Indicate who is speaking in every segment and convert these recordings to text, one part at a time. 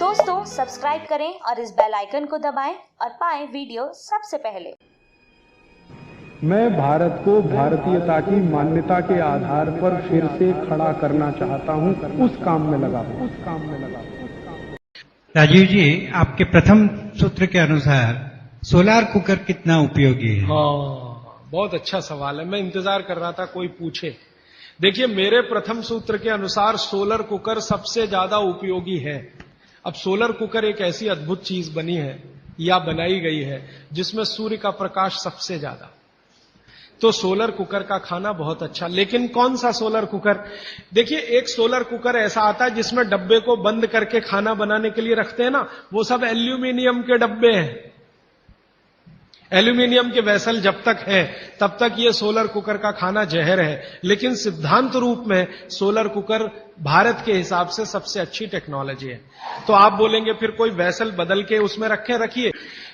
Speaker 1: दोस्तों सब्सक्राइब करें और इस बेल आइकन को दबाएं और पाएं वीडियो सबसे पहले।
Speaker 2: मैं भारत को भारतीयता की मान्यता के आधार पर फिर से खड़ा करना चाहता हूं, उस काम में लगा हूं।
Speaker 3: राजीव जी, आपके प्रथम सूत्र के अनुसार सोलार कुकर कितना उपयोगी है?
Speaker 4: हाँ, बहुत अच्छा सवाल है। मैं इंतजार कर रहा था कोई पूछे। देखिए, मेरे प्रथम सूत्र के अनुसार सोलर कुकर सबसे ज्यादा उपयोगी है। अब सोलर कुकर एक ऐसी अद्भुत चीज बनी है या बनाई गई है जिसमें सूर्य का प्रकाश सबसे ज्यादा, तो सोलर कुकर का खाना बहुत अच्छा। लेकिन कौन सा सोलर कुकर? देखिए, एक सोलर कुकर ऐसा आता है जिसमें डब्बे को बंद करके खाना बनाने के लिए रखते हैं ना, वो सब एल्यूमिनियम के डब्बे हैं। एल्यूमिनियम के वेसल जब तक है तब तक ये सोलर कुकर का खाना जहर है। लेकिन सिद्धांत रूप में सोलर कुकर भारत के हिसाब से सबसे अच्छी टेक्नोलॉजी है। तो आप बोलेंगे फिर कोई वेसल बदल के उसमें रखिए।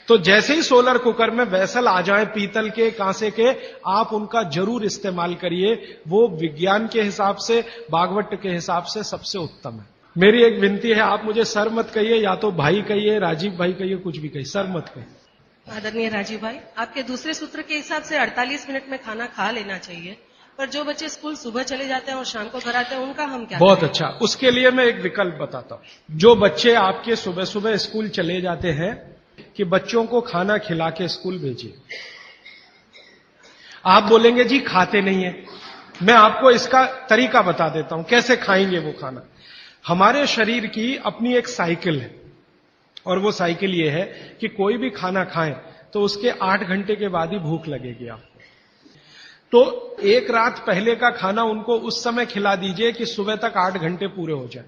Speaker 4: तो जैसे ही सोलर कुकर में वेसल आ जाए पीतल के, कांसे के, आप उनका जरूर इस्तेमाल करिए। वो विज्ञान के हिसाब से, भागवत के हिसाब से सबसे उत्तम है। मेरी एक विनती है, आप मुझे सर मत कहिए, या तो भाई कहिए, राजीव भाई कहिए, कुछ भी कहिए, सर मत कहिए।
Speaker 5: आदरणीय राजीव भाई, आपके दूसरे सूत्र के हिसाब से 48 मिनट में खाना खा लेना चाहिए, पर जो बच्चे स्कूल सुबह चले जाते हैं और शाम को घर आते हैं उनका हम क्या
Speaker 4: बहुत
Speaker 5: करें?
Speaker 4: अच्छा, उसके लिए मैं एक विकल्प बताता हूं। जो बच्चे आपके सुबह सुबह स्कूल चले जाते हैं, कि बच्चों को खाना खिला के स्कूल भेजिए। आप बोलेंगे जी खाते नहीं है, मैं आपको इसका तरीका बता देता हूं कैसे खाएंगे वो खाना। हमारे शरीर की अपनी एक साइकिल है, और वो साइकिल ये है कि कोई भी खाना खाएं तो उसके 8 घंटे के बाद ही भूख लगेगी आपको। तो एक रात पहले का खाना उनको उस समय खिला दीजिए कि सुबह तक 8 घंटे पूरे हो जाए।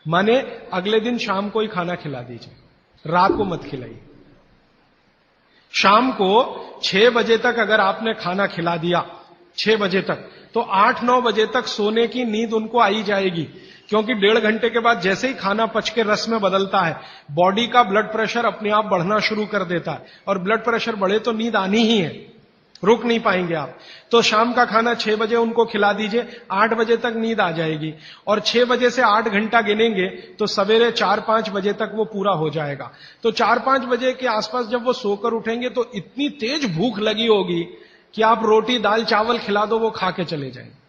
Speaker 4: माने अगले दिन शाम को ही खाना खिला दीजिए, रात को मत खिलाइए। शाम को 6 बजे तक अगर आपने खाना खिला दिया, 6 बजे तक, तो 8-9 बजे तक सोने की नींद उनको आई जाएगी। क्योंकि 1.5 घंटे के बाद जैसे ही खाना पच के रस में बदलता है, बॉडी का ब्लड प्रेशर अपने आप बढ़ना शुरू कर देता है, और ब्लड प्रेशर बढ़े तो नींद आनी ही है, रुक नहीं पाएंगे आप। तो शाम का खाना 6 बजे उनको खिला दीजिए, 8 बजे तक नींद आ जाएगी, और 6 बजे से 8 घंटा गिनेंगे तो सवेरे 4-5 बजे तक वो पूरा हो जाएगा। तो 4-5 बजे के आसपास जब वो सोकर उठेंगे तो इतनी तेज भूख लगी होगी कि आप रोटी दाल चावल खिला दो, वो खा के चले जाएंगे।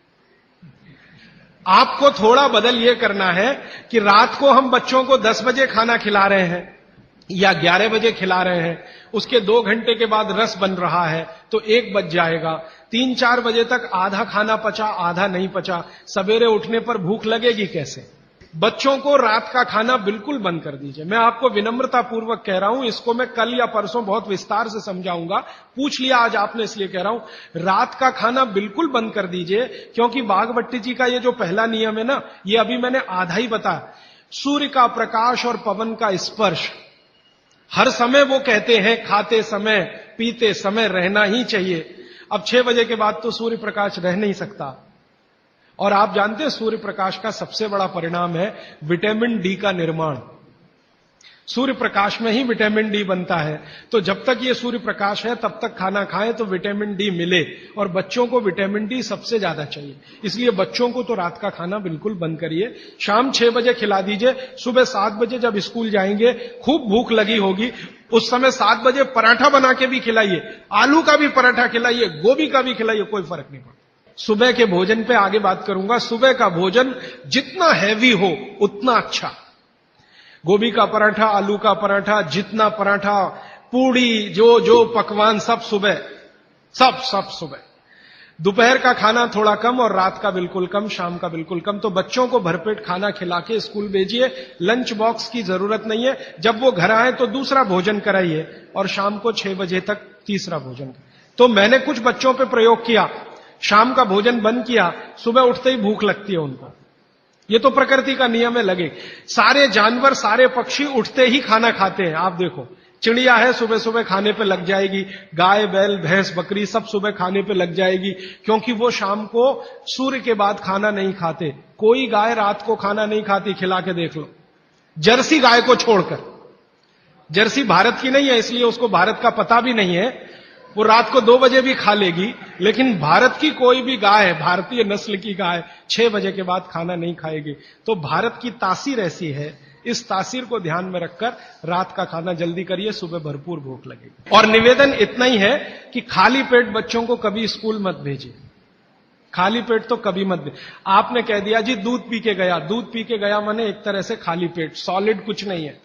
Speaker 4: आपको थोड़ा बदल ये करना है कि रात को हम बच्चों को 10 बजे खाना खिला रहे हैं या 11 बजे खिला रहे हैं, उसके 2 घंटे के बाद रस बन रहा है तो 1 बज जाएगा। 3-4 बजे तक आधा खाना पचा, आधा नहीं पचा, सवेरे उठने पर भूख लगेगी कैसे? बच्चों को रात का खाना बिल्कुल बंद कर दीजिए। मैं आपको विनम्रता पूर्वक कह रहा हूं, इसको मैं कल या परसों बहुत विस्तार से समझाऊंगा, पूछ लिया आज आपने इसलिए कह रहा हूं। रात का खाना बिल्कुल बंद कर दीजिए, क्योंकि बागभट्टी जी का ये जो पहला नियम है ना, ये अभी मैंने आधा ही बताया। सूर्य का प्रकाश और पवन का स्पर्श हर समय वो कहते हैं खाते समय पीते समय रहना ही चाहिए। अब 6 बजे के बाद तो सूर्य प्रकाश रह नहीं सकता, और आप जानते हैं सूर्य प्रकाश का सबसे बड़ा परिणाम है विटामिन डी का निर्माण। सूर्य प्रकाश में ही विटामिन डी बनता है। तो जब तक ये सूर्य प्रकाश है तब तक खाना खाएं तो विटामिन डी मिले, और बच्चों को विटामिन डी सबसे ज्यादा चाहिए। इसलिए बच्चों को तो रात का खाना बिल्कुल बंद करिए, शाम 6 बजे खिला दीजिए। सुबह 7 बजे जब स्कूल जाएंगे, खूब भूख लगी होगी, उस समय 7 बजे पराठा बना के भी खिलाइए, आलू का भी पराठा खिलाइए, गोभी का भी खिलाइए, कोई फर्क नहीं पड़ता। सुबह के भोजन पे आगे बात करूंगा। सुबह का भोजन जितना हैवी हो उतना अच्छा। गोभी का पराठा, आलू का पराठा, जितना पराठा, पूड़ी, जो पकवान, सब सुबह, सब सुबह। दोपहर का खाना थोड़ा कम, और रात का बिल्कुल कम, शाम का बिल्कुल कम। तो बच्चों को भरपेट खाना खिला के स्कूल भेजिए। लंच बॉक्स की जरूरत नहीं है। जब वो घर आए तो दूसरा भोजन कराइए, और शाम को 6 बजे तक तीसरा भोजन। तो मैंने कुछ बच्चों पे प्रयोग किया, शाम का भोजन बंद किया, सुबह उठते ही भूख लगती है उनको। ये तो प्रकृति का नियम है, लगे। सारे जानवर, सारे पक्षी उठते ही खाना खाते हैं। आप देखो, चिड़िया है सुबह सुबह खाने पे लग जाएगी, गाय बैल भैंस बकरी सब सुबह खाने पे लग जाएगी, क्योंकि वो शाम को सूर्य के बाद खाना नहीं खाते। कोई गाय रात को खाना नहीं खाती, खिला के देख लो, जर्सी गाय को छोड़कर। जर्सी भारत की नहीं है, इसलिए उसको भारत का पता भी नहीं है, वो रात को 2 बजे भी खा लेगी। लेकिन भारत की कोई भी गाय, भारतीय नस्ल की गाय 6 बजे के बाद खाना नहीं खाएगी। तो भारत की तासीर ऐसी है इस तासीर को ध्यान में रखकर रात का खाना जल्दी करिए, सुबह भरपूर भूख लगेगी। और निवेदन इतना ही है कि खाली पेट बच्चों को कभी स्कूल मत भेजिए, खाली पेट तो कभी मत भेजिए। आपने कह दिया जी दूध पी के गया, दूध पी के गया माने एक तरह से खाली पेट, सॉलिड कुछ नहीं है।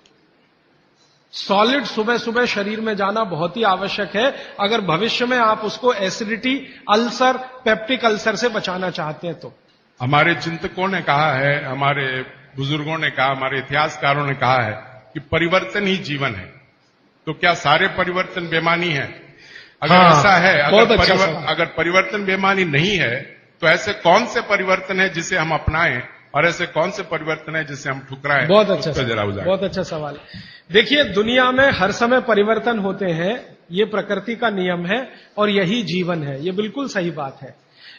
Speaker 4: सॉलिड सुबह सुबह शरीर में जाना बहुत ही आवश्यक है, अगर भविष्य में आप उसको एसिडिटी, अल्सर, पेप्टिक अल्सर से बचाना चाहते हैं तो।
Speaker 6: हमारे चिंतकों ने कहा है, हमारे बुजुर्गों ने कहा, हमारे इतिहासकारों ने कहा है कि परिवर्तन ही जीवन है। तो क्या सारे परिवर्तन बेमानी है? अगर ऐसा है, अगर परिवर्तन बेमानी नहीं है, तो ऐसे कौन से परिवर्तन है जिसे हम अपनाएं और ऐसे कौन से परिवर्तन है जिसे हम ठुकराएं?
Speaker 4: बहुत अच्छा सवाल, बहुत अच्छा सवाल है। देखिए, दुनिया में हर समय परिवर्तन होते हैं, ये प्रकृति का नियम है और यही जीवन है, ये बिल्कुल सही बात है।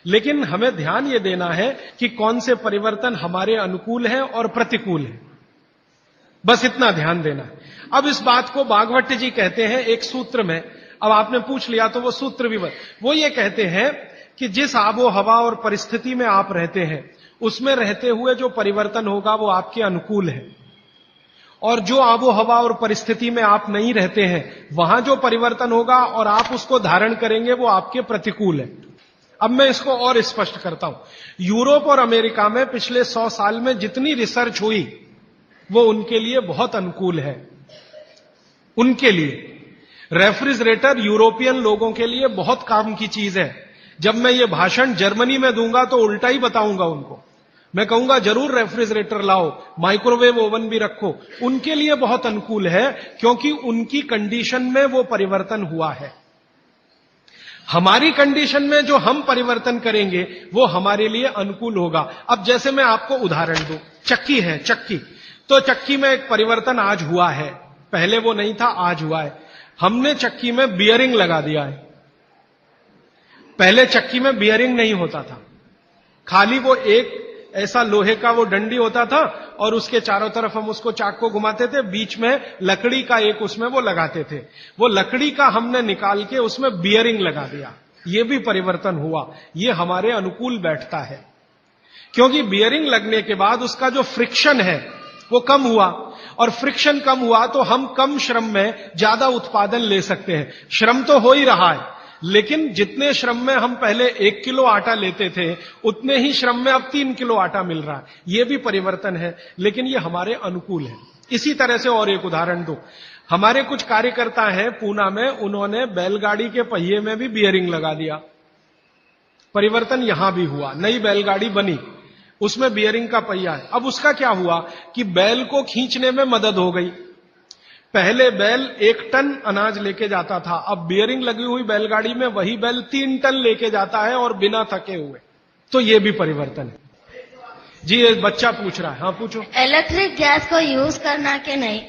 Speaker 4: लेकिन हमें ध्यान ये देना है कि कौन से परिवर्तन हमारे अनुकूल है और प्रतिकूल है, बस इतना ध्यान देना है। अब इस बात को भागवत जी कहते हैं एक सूत्र में, अब आपने पूछ लिया तो वो सूत्र भी वो ये कहते हैं कि जिस आबो हवा और परिस्थिति में आप रहते हैं उसमें रहते हुए जो परिवर्तन होगा वो आपके अनुकूल है, और जो आबो हवा और परिस्थिति में आप नहीं रहते हैं वहां जो परिवर्तन होगा और आप उसको धारण करेंगे वो आपके प्रतिकूल है। अब मैं इसको और स्पष्ट करता हूं। यूरोप और अमेरिका में पिछले 100 साल में जितनी रिसर्च हुई वो उनके लिए बहुत अनुकूल है। उनके लिए रेफ्रिजरेटर यूरोपियन लोगों के लिए बहुत काम की चीज है। जब मैं ये भाषण जर्मनी में दूंगा तो उल्टा ही बताऊंगा उनको, मैं कहूंगा जरूर रेफ्रिजरेटर लाओ, माइक्रोवेव ओवन भी रखो। उनके लिए बहुत अनुकूल है क्योंकि उनकी कंडीशन में वो परिवर्तन हुआ है। हमारी कंडीशन में जो हम परिवर्तन करेंगे वो हमारे लिए अनुकूल होगा। अब जैसे मैं आपको उदाहरण दूं, चक्की है, चक्की, तो चक्की में एक परिवर्तन आज हुआ है, पहले वो नहीं था, आज हुआ है। हमने चक्की में बियरिंग लगा दिया है। पहले चक्की में बियरिंग नहीं होता था, खाली वो एक ऐसा लोहे का वो डंडी होता था और उसके चारों तरफ हम उसको चाक को घुमाते थे, बीच में लकड़ी का एक उसमें वो लगाते थे। वो लकड़ी का हमने निकाल के उसमें बियरिंग लगा दिया, ये भी परिवर्तन हुआ, ये हमारे अनुकूल बैठता है। क्योंकि बियरिंग लगने के बाद उसका जो फ्रिक्शन है वो कम हुआ, और फ्रिक्शन कम हुआ तो हम कम श्रम में ज्यादा उत्पादन ले सकते हैं। श्रम तो हो ही रहा है, लेकिन जितने श्रम में हम पहले 1 किलो आटा लेते थे उतने ही श्रम में अब 3 किलो आटा मिल रहा है। ये भी परिवर्तन है, लेकिन ये हमारे अनुकूल है। इसी तरह से और एक उदाहरण दो, हमारे कुछ कार्यकर्ता हैं पूना में, उन्होंने बैलगाड़ी के पहिए में भी बियरिंग लगा दिया। परिवर्तन यहां भी हुआ, नई बैलगाड़ी बनी, उसमें बियरिंग का पहिया है। अब उसका क्या हुआ कि बैल को खींचने में मदद हो गई। पहले बैल 1 टन अनाज लेके जाता था, अब बियरिंग लगी हुई बैलगाड़ी में वही बैल 3 टन लेके जाता है और बिना थके हुए। तो ये भी परिवर्तन है। जी, ये बच्चा पूछ रहा है, हाँ पूछो।
Speaker 7: इलेक्ट्रिक गैस को यूज करना कि नहीं?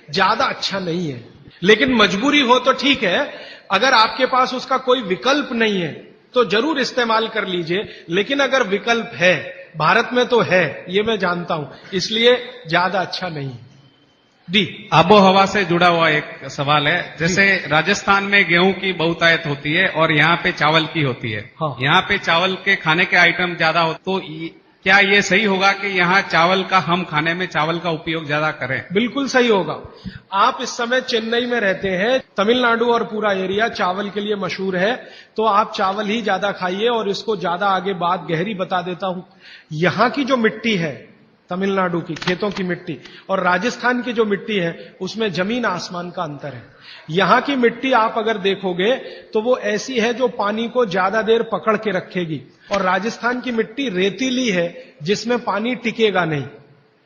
Speaker 4: ज्यादा अच्छा नहीं है, लेकिन मजबूरी हो तो ठीक है। अगर आपके पास उसका कोई विकल्प नहीं है तो जरूर इस्तेमाल कर लीजिए, लेकिन अगर विकल्प है, भारत में तो है, ये मैं जानता हूं, इसलिए ज्यादा अच्छा नहीं है। डी,
Speaker 8: आबो हवा से जुड़ा हुआ एक सवाल है। जैसे राजस्थान में गेहूं की बहुतायत होती है और यहाँ पे चावल की होती है।
Speaker 4: हाँ।
Speaker 8: यहाँ पे चावल के खाने के आइटम ज्यादा हो, तो क्या ये सही होगा कि यहाँ चावल का, हम खाने में चावल का उपयोग ज्यादा करें?
Speaker 4: बिल्कुल सही होगा। आप इस समय चेन्नई में रहते हैं, तमिलनाडु और पूरा एरिया चावल के लिए मशहूर है, तो आप चावल ही ज्यादा खाइए। और इसको ज्यादा आगे बात गहरी बता देता हूं। यहां की जो मिट्टी है, तमिलनाडु की खेतों की मिट्टी और राजस्थान की जो मिट्टी है, उसमें जमीन आसमान का अंतर है। यहां की मिट्टी आप अगर देखोगे तो वो ऐसी है जो पानी को ज्यादा देर पकड़ के रखेगी, और राजस्थान की मिट्टी रेतीली है जिसमें पानी टिकेगा नहीं।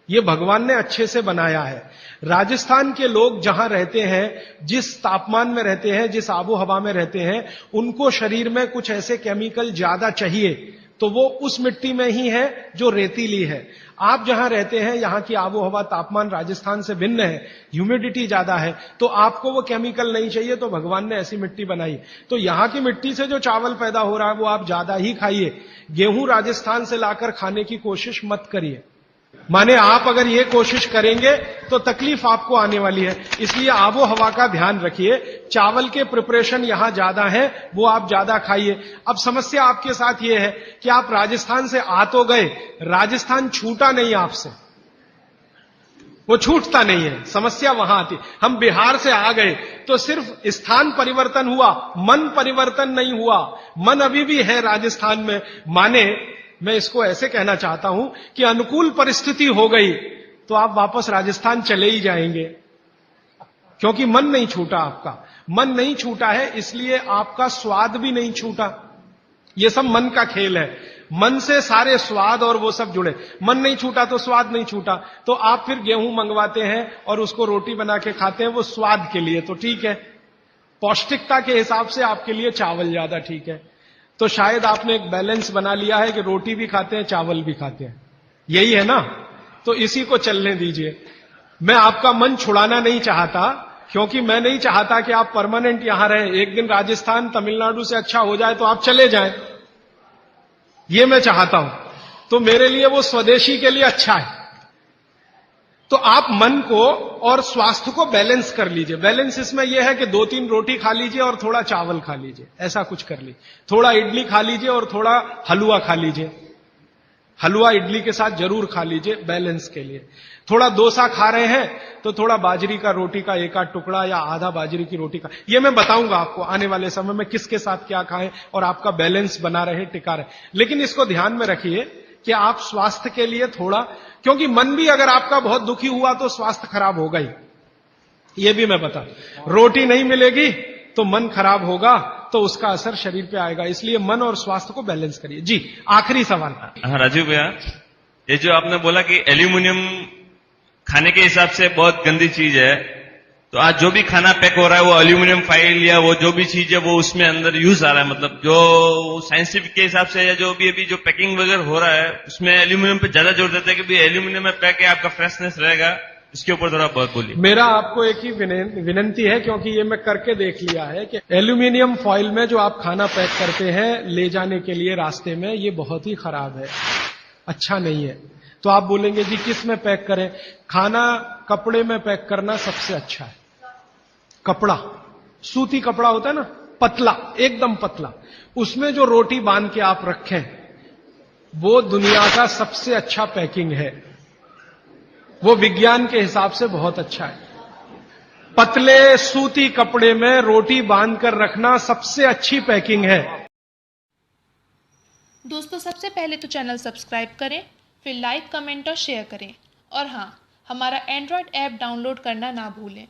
Speaker 4: ये भगवान ने अच्छे से बनाया है। राजस्थान के लोग जहां रहते हैं, जिस तापमान में रहते हैं, जिस आबो हवा में रहते हैं, उनको शरीर में कुछ ऐसे केमिकल ज्यादा चाहिए, तो वो उस मिट्टी में ही है जो रेतीली है। आप जहां रहते हैं, यहां की आबो हवा, तापमान राजस्थान से भिन्न है, ह्यूमिडिटी ज्यादा है, तो आपको वो केमिकल नहीं चाहिए, तो भगवान ने ऐसी मिट्टी बनाई। तो यहां की मिट्टी से जो चावल पैदा हो रहा है वो आप ज्यादा ही खाइए। गेहूं राजस्थान से लाकर खाने की कोशिश मत करिए। माने आप अगर ये कोशिश करेंगे तो तकलीफ आपको आने वाली है। इसलिए आबो हवा का ध्यान रखिए। चावल के प्रिपरेशन यहां ज्यादा है, वो आप ज्यादा खाइए। अब समस्या आपके साथ ये है कि आप राजस्थान से आ तो गए, राजस्थान छूटा नहीं आपसे। वो छूटता नहीं है, समस्या वहां आती। हम बिहार से आ गए तो सिर्फ स्थान परिवर्तन हुआ, मन परिवर्तन नहीं हुआ। मन अभी भी है राजस्थान में। माने मैं इसको ऐसे कहना चाहता हूं कि अनुकूल परिस्थिति हो गई तो आप वापस राजस्थान चले ही जाएंगे, क्योंकि मन नहीं छूटा। आपका मन नहीं छूटा है, इसलिए आपका स्वाद भी नहीं छूटा। ये सब मन का खेल है। मन से सारे स्वाद और वो सब जुड़े। मन नहीं छूटा तो स्वाद नहीं छूटा। तो आप फिर गेहूं मंगवाते हैं और उसको रोटी बना के खाते हैं, वो स्वाद के लिए तो ठीक है, पौष्टिकता के हिसाब से आपके लिए चावल ज्यादा ठीक है। तो शायद आपने एक बैलेंस बना लिया है कि रोटी भी खाते हैं, चावल भी खाते हैं, यही है ना। तो इसी को चलने दीजिए। मैं आपका मन छुड़ाना नहीं चाहता, क्योंकि मैं नहीं चाहता कि आप परमानेंट यहां रहें। एक दिन राजस्थान तमिलनाडु से अच्छा हो जाए तो आप चले जाएं, ये मैं चाहता हूं। तो मेरे लिए वो स्वदेशी के लिए अच्छा है। तो आप मन को और स्वास्थ्य को बैलेंस कर लीजिए। बैलेंस इसमें यह है कि 2-3 रोटी खा लीजिए और थोड़ा चावल खा लीजिए, ऐसा कुछ कर लीजिए। थोड़ा इडली खा लीजिए और थोड़ा हलवा खा लीजिए। हलवा इडली के साथ जरूर खा लीजिए बैलेंस के लिए। थोड़ा डोसा खा रहे हैं तो थोड़ा बाजरी का रोटी का एक आध टुकड़ा या आधा बाजरी की रोटी का। ये मैं बताऊंगा आपको आने वाले समय में किसके साथ क्या खाएं और आपका बैलेंस बना रहे, टिका रहे। लेकिन इसको ध्यान में रखिए कि आप स्वास्थ्य के लिए थोड़ा, क्योंकि मन भी अगर आपका बहुत दुखी हुआ तो स्वास्थ्य खराब होगा ही, ये भी मैं बता। रोटी नहीं मिलेगी तो मन खराब होगा, तो उसका असर शरीर पे आएगा। इसलिए मन और स्वास्थ्य को बैलेंस करिए। जी आखिरी सवाल।
Speaker 9: हाँ राजीव भैया, ये जो आपने बोला कि एल्यूमिनियम खाने के हिसाब से बहुत गंदी चीज है, तो आज जो भी खाना पैक हो रहा है वो एल्यूमिनियम फॉइल या वो जो भी चीज है वो उसमें अंदर यूज आ रहा है, मतलब जो साइंटिफिक के हिसाब से या जो भी अभी जो पैकिंग वगैरह हो रहा है उसमें एल्यूमिनियम पे ज्यादा जोर देते हैं कि भाई एल्यूमिनियम में पैक है, आपका फ्रेशनेस रहेगा। इसके ऊपर थोड़ा बहुत बोलिए।
Speaker 4: मेरा आपको एक ही विनंती है, क्योंकि ये मैं करके देख लिया है कि एल्यूमिनियम फॉइल में जो आप खाना पैक करते हैं ले जाने के लिए रास्ते में, ये बहुत ही खराब है, अच्छा नहीं है। तो आप बोलेंगे जी किस में पैक करें? खाना कपड़े में पैक करना सबसे अच्छा है। कपड़ा, सूती कपड़ा होता है ना, पतला, एकदम पतला, उसमें जो रोटी बांध के आप रखें वो दुनिया का सबसे अच्छा पैकिंग है। वो विज्ञान के हिसाब से बहुत अच्छा है। पतले सूती कपड़े में रोटी बांधकर रखना सबसे अच्छी पैकिंग है।
Speaker 10: दोस्तों सबसे पहले तो चैनल सब्सक्राइब करें, फिर लाइक, कमेंट और शेयर करें। और हाँ, हमारा एंड्रॉयड ऐप डाउनलोड करना ना भूलें।